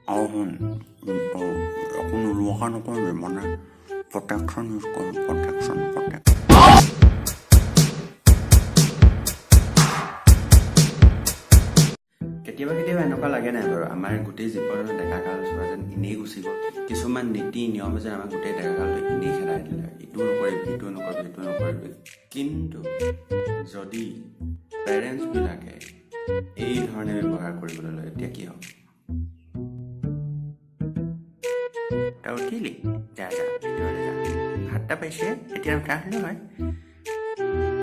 Ahun, aku nuluakan aku gimana protection use কৰি protection. কেতিয়াবা এনেকুৱা লাগে নাই বাৰু আমাৰ গোটেই জীৱনৰ ডেকাকাল চোৱা যেন এনেই গুচি গ'ল কিছুমান নীতি নিয়ম যেন আমাৰ গোটেই ডেকাকালটো এনেই খেদাই দিলে ইটো নকৰিবি কিন্তু যদি পেৰেণ্টছবিলাকে এই ধৰণে ব্যৱহাৰ কৰিবলৈ লয় এতিয়া কি হ'ব তই উঠিলি যা ভিতৰলৈ যা ভাতটা পাইছে এতিয়া উঠা হ'লে হয়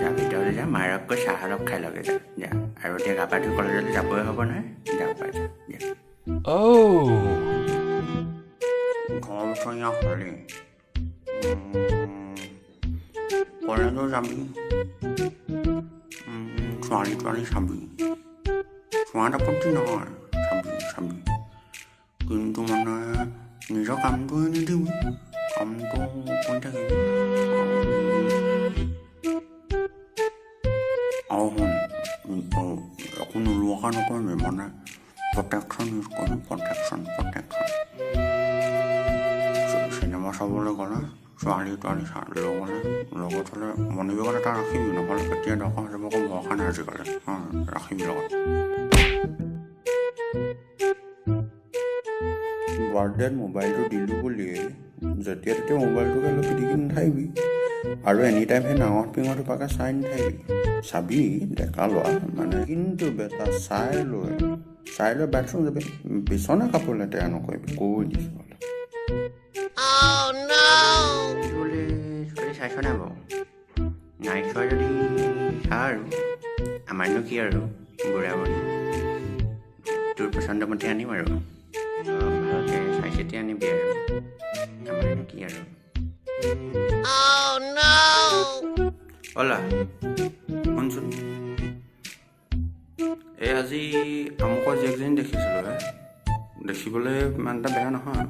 যা ভিতৰলৈ যা মাৰককৈ চাহ অলপ খাই লগে যা আৰু এতিয়া গা পা ধুই কলেজলৈ যাবই হ'ব নহয় যা পাই যা ঘৰ ওচৰীয়া হ'লে কলেজত যাবি ছোৱালী চাবি চোৱাত আপত্তি নহয় চাবি কিন্তু মানে নিজৰ কামটোৱে নিদিবি কামটো কৰি থাকিবি আৰু শুন একো নোলোৱাকৈ নকৰিবি মানে প্ৰটেকশ্যন ইউজ কৰিবি প্ৰটেকশ্যন চিনেমা চাবলৈ গ'লে ছোৱালী ল'বলৈ লগত হ'লে মনিবেগত এটা ৰাখিবি নহ'লে কেতিয়া দৰকাৰ হৈ যাব আকৌ ভৰসা নাই আজিকালি ৰাখিবি লগত বাৰ্থডেত মোবাইলটো দিলোঁ বুলিয়ে যেতিয়া তেতিয়া মোবাইলটোকে লৈ পিটিকি নাথাকিবি আৰু এনি টাইম সেই ডাঙৰ পিঙৰ থোপাকে চাই নাথাকিবি চাবি ডেকা লোৱা মানে কিন্তু বেটা চাই লৈ বাথৰুম যাবি বিচনা কাপোৰ লেতেৰা নকৰিবি কৈ দিছোঁ বোলে ছোৱালী চাইছ নাই বাৰু নাই চোৱা যদি চা আৰু আমাৰনো কি আৰু বুঢ়া বুঢ়ী তোৰ পচন্দমতে আনিম আৰু ভালকৈ চাই চিতি আনিবি আৰু আমাৰনো কি আৰু অলা শুনচোন এই আজি আমুকৰ জীয়েকজনী দেখিছিলোঁ দেখিবলৈ ইমান এটা বেয়া নহয়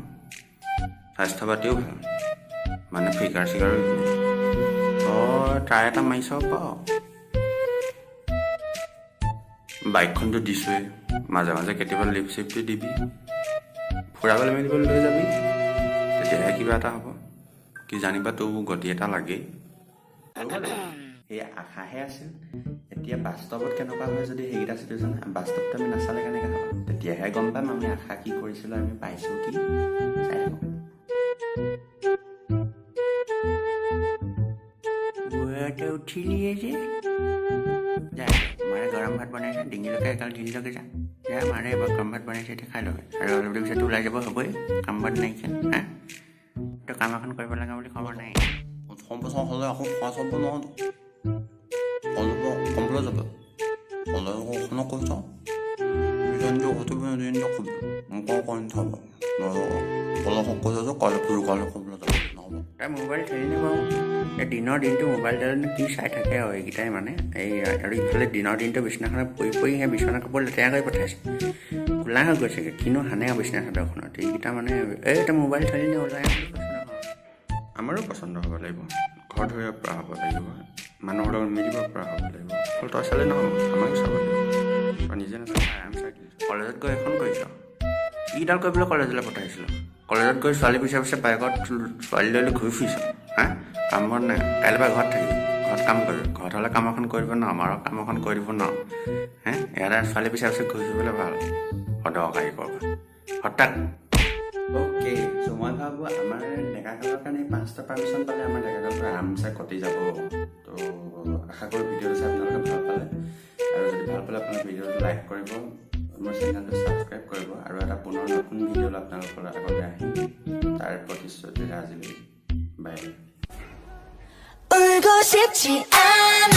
স্বাস্থ্য পাতিও ভাল মানে ফিগাৰ চিগাৰো তই ট্ৰাই এটা মাৰি চাব পাৰ বাইকখনটো দিছোঁৱেই মাজে মাজে কেতিয়াবা লিফ্ট চিফ্টটো দিবি ফুৰাবলৈ মেলিবলৈ লৈ যাবি তেতিয়াহে কিবা এটা হ'ব কি জানিবা তোৰ গতি এটা লাগেই সেই আশাহে আছিল এতিয়া বাস্তৱত কেনেকুৱা হয় যদি সেইকেইটা চিটুৱেশ্যন বাস্তৱটো আমি নাচালে কেনেকৈ হ'ব তেতিয়াহে গম পাম আমি আশা কি কৰিছিলোঁ আমি পাইছোঁ কি চাই থাকোঁ বুঢ়াতে উঠিলিয়ে যে যা মাৰে গৰম ভাত বনাইছে ডিঙিলৈকে একাল ঢিলিলৈকে যা মাৰে এবাৰ গৰম ভাত বনাইছে এতিয়া খাই ল'বি আৰু অলপ দেৰি পিছত ওলাই যাব হ'বই কাম বাদ নাইকিয়া তই কাম এখন কৰিব লাগে বুলি খবৰ নাই সম্প্ৰচাৰ হ'লে আকৌ খোৱা চাব নহয় কমপ্লেই যাব কলেজখনক কৈ চাওঁ দুজনীটো মোক কৈ থ'ব কলেজক কৈ যাওঁ কাইলৈ ক'বলৈ যাব নহ'ব তাই মোবাইল খেলিনে বাৰু এই দিনৰ দিনটো মোবাইল ডালনো কি চাই থাকে আৰু এইকেইটাই মানে এই আৰু ইফালে দিনৰ দিনটো বিচনাখনত পৰি সেই বিচনা কাপোৰ লেতেৰা কৰি পঠাইছে কোলা হৈ গৈছেগৈ কিনো সানে আৰু বিচনা চাদৰখনত এইকেইটা মানে এটা মোবাইল খেলিনে ওলাই বুলি কৈছে নহয় আমাৰো পচন্দ হ'ব লাগিব ঘৰ ধৰিব পৰা হ'ব লাগিব মানুহৰ লগত মিলিব পৰা হ'ব লাগিব অকল তই চালে নহ'ব আমাকো চাব লাগিব তই নিজে নাচালে আৰাম চাই কলেজত গৈ এখন কৰিছ কিডাল কৰিবলৈ কলেজলৈ পঠাইছিলোঁ কলেজত গৈ ছোৱালী পিছে বাইকত ছোৱালী লৈ ঘূৰি ফুৰিছ কাম বন নাই কাইলৈ পৰা ঘৰত থাকিবি ঘৰত কাম কৰিবি ঘৰত হ'লে কাম এখন কৰিব ন আমাৰো কাম এখন কৰি দিব ন ইয়াতে ছোৱালী পিছে ঘূৰি ফুৰিবলৈ ভাল অদৰকাৰী কৰবা হঠাৎ অ'কে চ' মই ভাবোঁ আমাৰ ডেকাকালৰ কাৰণে 5টা পাৰ্মিশ্যন পালে আমাৰ ডেকাকালটো আৰামছে কটি যাব তো আশা কৰোঁ ভিডিঅ'টো চাই আপোনালোকে ভাল পালে আৰু যদি ভাল পালে আপোনালোকে ভিডিঅ'টো লাইক কৰিব মোৰ চেনেলটো ছাবস্ক্ৰাইব কৰিব আৰু এটা পুনৰ নতুন ভিডিঅ' আপোনালোকৰ আগলৈ আহিম তাৰ প্ৰতিশ্ৰুতিৰে আজিলৈ বাই 울고 싶지 않아